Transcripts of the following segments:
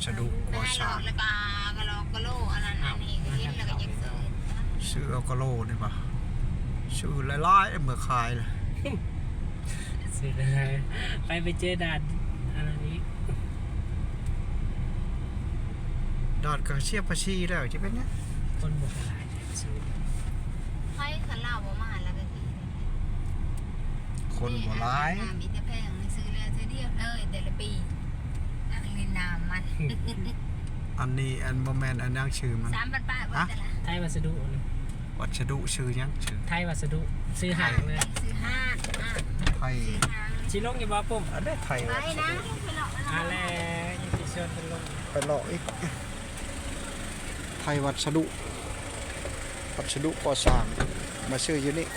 สดุก่อสร้างแล้วก็กะโลกะโลอันนั้นอันนี้ก็เห็นแล้วก็ยังซื้อเอากะโลนี่ปะซื้อหลายๆเมื่อขายเลย ซื้ออะไรไปเจอด่านอันนี้ดอดก็เชียบประชีแล้วจะเป็นเนี้ย คนบอกอะไรซื้อ ไฟขันเหล้าบ่มาแล้วก็ที คนบ่ร้าย น้ำมีแต่แพงซื้อแล้วซื้อเดียวเลยแต่ละปีอันนี้น้ำมัน อันนี้อันบ่แม่นอันยังชื่อมัน 3,000 บาทว่าแต่ละ ไทยวัสดุ วัสดุชื่อยังชื่อ ไทยวัสดุซื้อห่างเลย ซื้อห้า ไทย ชิลงอยู่บ่ปุ่ม อันนี้ไทย ไป วัส นะ ดุ ไปหลอกแล้ว อะไรยังติชวนเป็นลง ไปเลาะอีกไทยวัสดุก่อสร้างมาซื้ออยู่นี่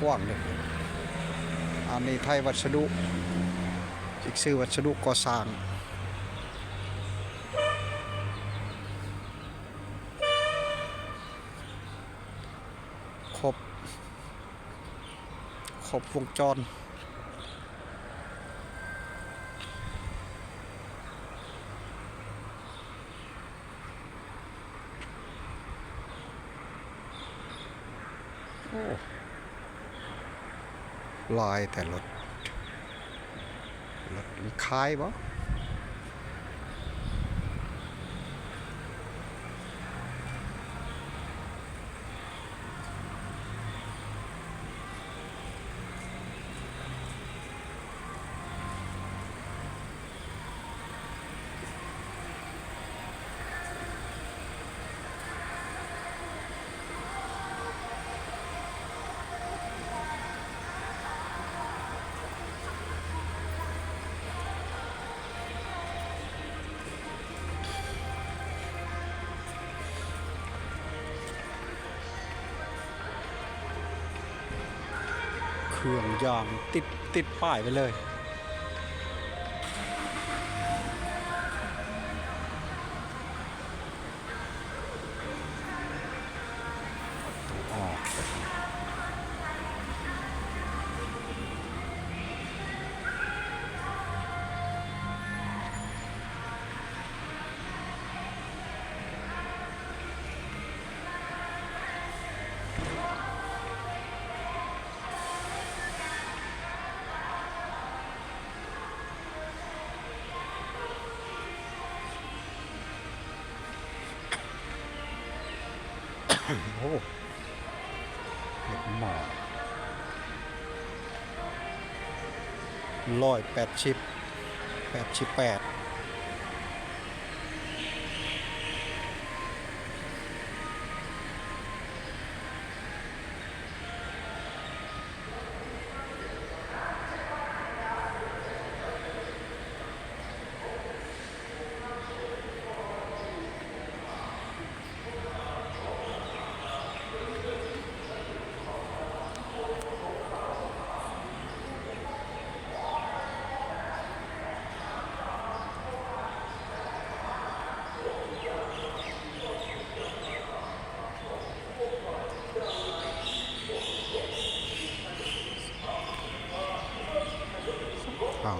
กว้างเลยอันนี้ไทยวัสดุอีกซื้อวัสดุก่อสร้างครบวงจรโอ้ลายแต่รถมีคล้ายบ่เครื่องยางติดป้ายไปเลยอ๋อโอ้เห็ดหมอ188ทาง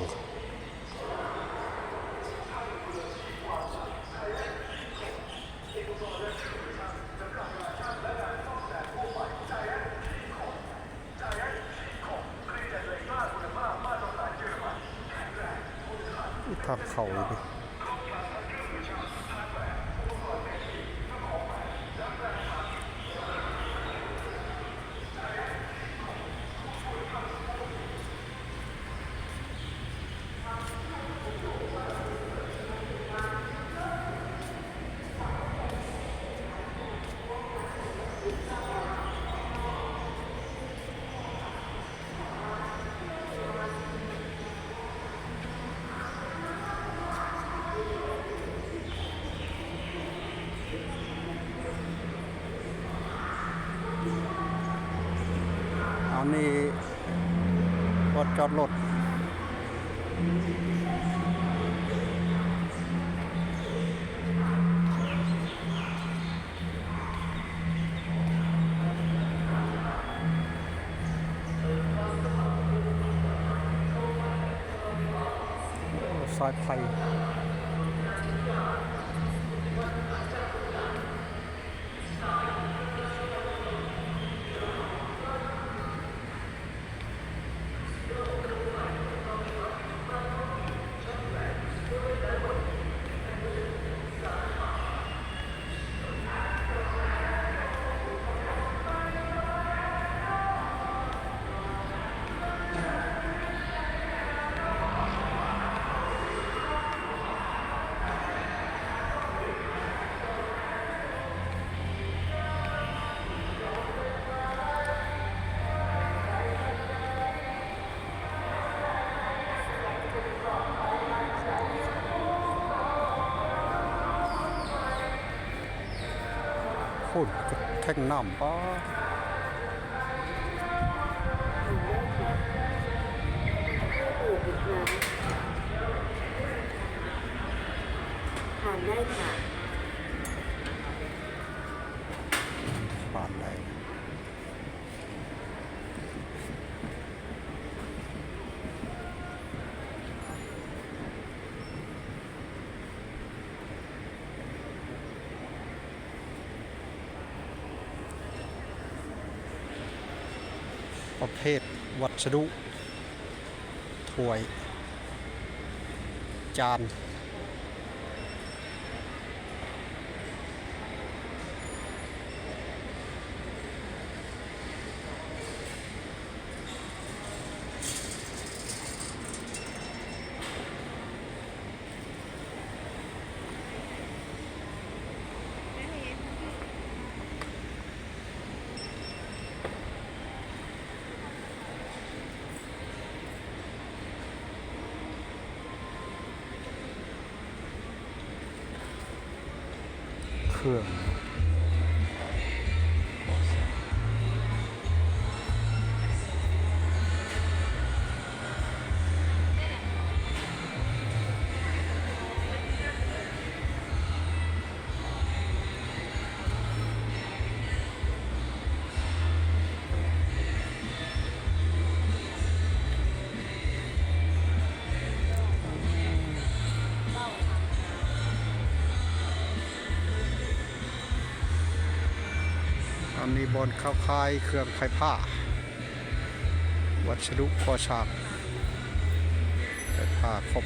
ทางเขาดิ รถจอดรถสายไฟฝุ่นแท่งน้ำป้า ผ่านได้ค่ะ ผ่านได้ประเภทวัสดุถ้วย จานเครื่องอันนี้บนเข้าคายเครื่องไฟผ้า วัสดุก่อสร้างไฟผ้าครบ